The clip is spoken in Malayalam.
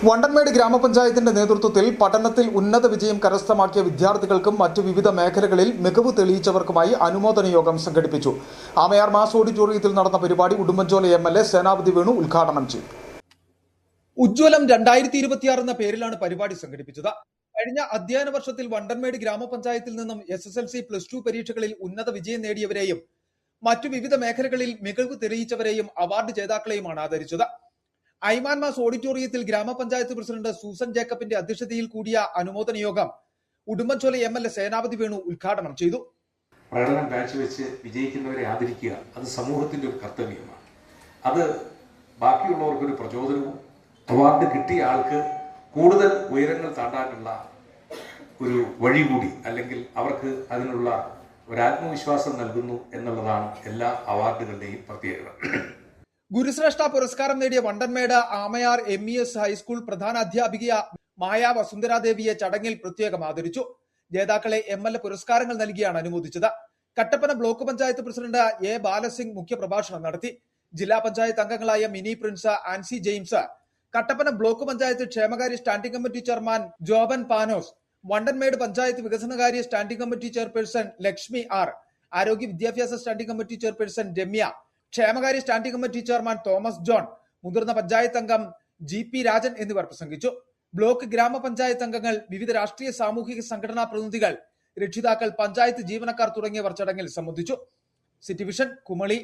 വണ്ടൻമേട് ഗ്രാമപഞ്ചായത്തിന്റെ നേതൃത്വത്തിൽ പഠനത്തിൽ ഉന്നത വിജയം കരസ്ഥമാക്കിയ വിദ്യാർത്ഥികൾക്കും മറ്റു വിവിധ മേഖലകളിൽ മികവ് തെളിയിച്ചവർക്കുമായി അനുമോദന യോഗം സംഘടിപ്പിച്ചു. ആമയാർ മാസ് ഓഡിറ്റോറിയത്തിൽ നടന്ന പരിപാടി ഉടുമ്പൻചോല MLA സേനാപതി വേണു ഉദ്ഘാടനം ചെയ്തു. ഉജ്ജ്വലം 2026 എന്ന പേരിലാണ് പരിപാടി സംഘടിപ്പിച്ചത്. കഴിഞ്ഞ അധ്യയന വർഷത്തിൽ വണ്ടൻമേട് ഗ്രാമപഞ്ചായത്തിൽ നിന്നും SSLC +2 പരീക്ഷകളിൽ ഉന്നത വിജയം നേടിയവരെയും മറ്റു വിവിധ മേഖലകളിൽ മികവ് തെളിയിച്ചവരെയും അവാർഡ് ജേതാക്കളെയുമാണ് ആദരിച്ചത്. ഐമാൻ മാസ് ഓഡിറ്റോറിയത്തിൽ ഗ്രാമപഞ്ചായത്ത് പ്രസിഡന്റ് സൂസൻ ജേക്കബിന്റെ അധ്യക്ഷതയിൽ കൂടിയ അനുമോദന യോഗം ഉടുമ്പൻചോല MLA സേനാപതി വേണു ഉദ്ഘാടനം ചെയ്തു. പ്രകടനം കാഴ്ചവെച്ച് വിജയിക്കുന്നവരെ ആദരിക്കുക അത് സമൂഹത്തിന്റെ ഒരു കർത്തവ്യമാണ്. അത് ബാക്കിയുള്ളവർക്കൊരു പ്രചോദനവും അവാർഡ് കിട്ടിയ ആൾക്ക് കൂടുതൽ ഉയരങ്ങൾ താണ്ടാനുള്ള ഒരു വഴി കൂടി, അല്ലെങ്കിൽ അവർക്ക് അതിനുള്ള ഒരു ആത്മവിശ്വാസം നൽകുന്നു എന്നുള്ളതാണ് എല്ലാ അവാർഡുകളുടെയും പ്രത്യേകത. ഗുരുശ്രേഷ്ഠ പുരസ്കാരം നേടിയ വണ്ടൻമേട് ആമയാർ MES ഹൈസ്കൂൾ പ്രധാന അധ്യാപിക മായ വസുന്ധരാദേവിയെ ചടങ്ങിൽ പ്രത്യേകം ആദരിച്ചു. ജേതാക്കളെ MLA പുരസ്കാരങ്ങൾ നൽകിയാണ് അനുമോദിച്ചത്. Kattappana block panchayat president A Balasing മുഖ്യപ്രഭാഷണം നടത്തി. ജില്ലാ പഞ്ചായത്ത് അംഗങ്ങളായ മിനി പ്രിൻസ്, ആൻസി ജെയിംസ്, കട്ടപ്പന ബ്ലോക്ക് പഞ്ചായത്ത് ക്ഷേമകാര്യ standing committee chairman Joban Panos, Vandanmedu panchayat വികസനകാര്യ standing committee chairperson Lakshmi R, ആരോഗ്യ വിദ്യാഭ്യാസ സ്റ്റാൻഡിംഗ് കമ്മിറ്റി ചെയർപേഴ്സൺ രമ്യ, ക്ഷേമകാര്യ standing committee chairman Thomas John, മുതിർന്ന പഞ്ചായത്ത് അംഗം GP രാജൻ എന്നിവർ പ്രസംഗിച്ചു. ബ്ലോക്ക് ഗ്രാമപഞ്ചായത്ത് അംഗങ്ങൾ, വിവിധ രാഷ്ട്രീയ സാമൂഹിക സംഘടനാ പ്രതിനിധികൾ, രക്ഷിതാക്കൾ, പഞ്ചായത്ത് ജീവനക്കാർ തുടങ്ങിയവർ ചടങ്ങിൽ സംബന്ധിച്ചു. City vision, Kumily.